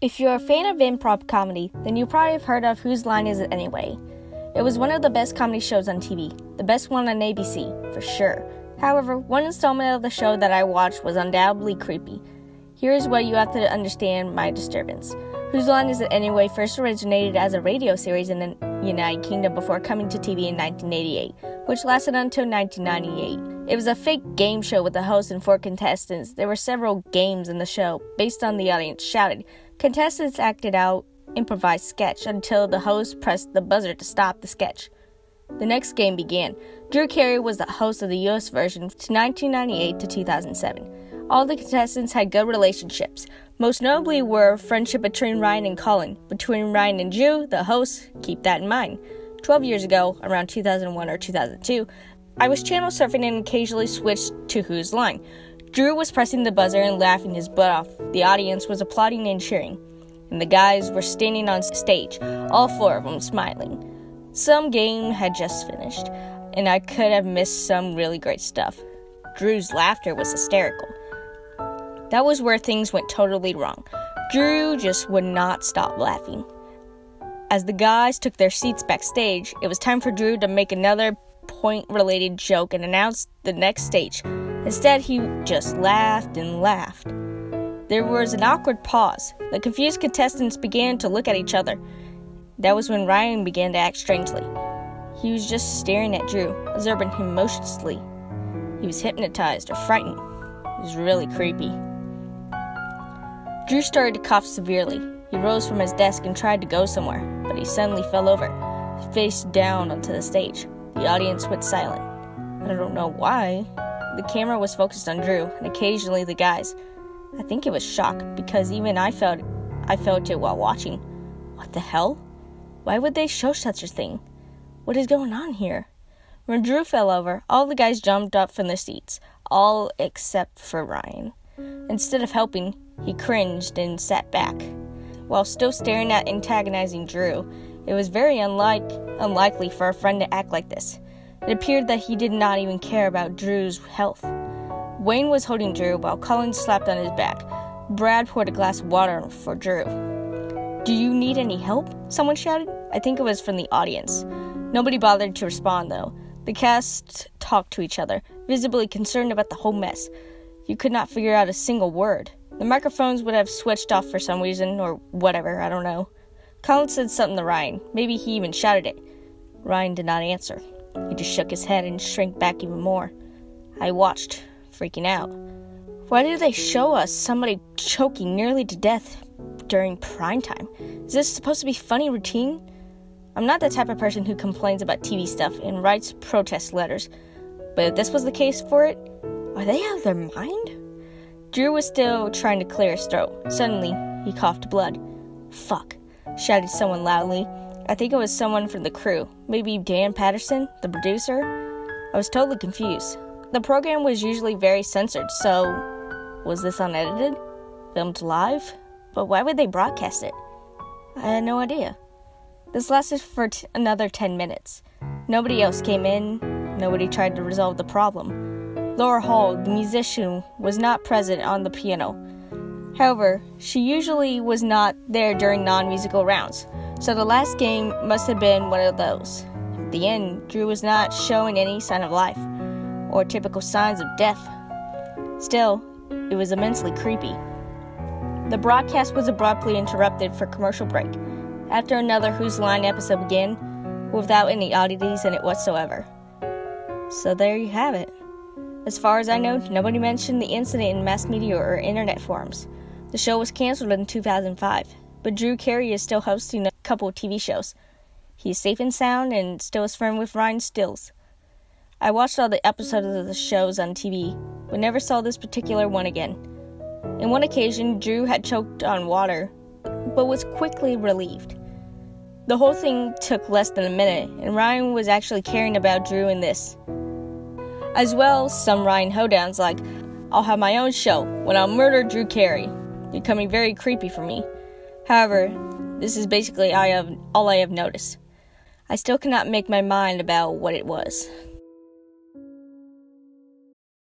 If you're a fan of improv comedy, then you probably have heard of Whose Line Is It Anyway? It was one of the best comedy shows on TV, the best one on ABC, for sure. However, one installment of the show that I watched was undoubtedly creepy. Here's what you have to understand my disturbance. Whose Line Is It Anyway first originated as a radio series in the United Kingdom before coming to TV in 1988, which lasted until 1998. It was a fake game show with a host and 4 contestants. There were several games in the show based on the audience shouted. Contestants acted out improvised sketch until the host pressed the buzzer to stop the sketch. The next game began. Drew Carey was the host of the US version to 1998 to 2007. All the contestants had good relationships. Most notably were friendship between Ryan and Colin. Between Ryan and Drew, the host, keep that in mind. 12 years ago, around 2001 or 2002, I was channel surfing and occasionally switched to Whose Line. Drew was pressing the buzzer and laughing his butt off. The audience was applauding and cheering. And the guys were standing on stage, all 4 of them smiling. Some game had just finished, and I could have missed some really great stuff. Drew's laughter was hysterical. That was where things went totally wrong. Drew just would not stop laughing. As the guys took their seats backstage, it was time for Drew to make another point-related joke and announce the next stage. Instead, he just laughed and laughed. There was an awkward pause. The confused contestants began to look at each other. That was when Ryan began to act strangely. He was just staring at Drew, observing him motionlessly. He was hypnotized or frightened. It was really creepy. Drew started to cough severely. He rose from his desk and tried to go somewhere, but he suddenly fell over, face down onto the stage. The audience went silent. I don't know why. The camera was focused on Drew, and occasionally the guys. I think it was shock, because even I felt it while watching. What the hell? Why would they show such a thing? What is going on here? When Drew fell over, all the guys jumped up from their seats, all except for Ryan. Instead of helping, he cringed and sat back. While still staring at antagonizing Drew, it was very unlikely for a friend to act like this. It appeared that he did not even care about Drew's health. Wayne was holding Drew while Colin slapped on his back. Brad poured a glass of water for Drew. "Do you need any help?" someone shouted. I think it was from the audience. Nobody bothered to respond, though. The cast talked to each other, visibly concerned about the whole mess. You could not figure out a single word. The microphones would have switched off for some reason, or whatever, I don't know. Colin said something to Ryan. Maybe he even shouted it. Ryan did not answer. He just shook his head and shrank back even more. I watched, freaking out. Why did they show us somebody choking nearly to death during prime time? Is this supposed to be funny routine? I'm not the type of person who complains about TV stuff and writes protest letters, but if this was the case for it, are they out of their mind? Drew was still trying to clear his throat. Suddenly, he coughed blood. "Fuck," shouted someone loudly. I think it was someone from the crew. Maybe Dan Patterson, the producer? I was totally confused. The program was usually very censored, so was this unedited? Filmed live? But why would they broadcast it? I had no idea. This lasted for another 10 minutes. Nobody else came in. Nobody tried to resolve the problem. Laura Hall, the musician, was not present on the piano. However, she usually was not there during non-musical rounds, so the last game must have been one of those. At the end, Drew was not showing any sign of life, or typical signs of death. Still, it was immensely creepy. The broadcast was abruptly interrupted for commercial break, after another Whose Line episode began, without any oddities in it whatsoever. So there you have it. As far as I know, nobody mentioned the incident in mass media or internet forums. The show was canceled in 2005, but Drew Carey is still hosting a couple of TV shows. He is safe and sound and still is friends with Ryan Stills. I watched all the episodes of the shows on TV, but never saw this particular one again. In one occasion, Drew had choked on water, but was quickly relieved. The whole thing took less than a minute, and Ryan was actually caring about Drew in this. As well, some Ryan hoedowns like, "I'll have my own show when I'll murder Drew Carey," becoming very creepy for me. However, this is basically all I have noticed. I still cannot make my mind about what it was.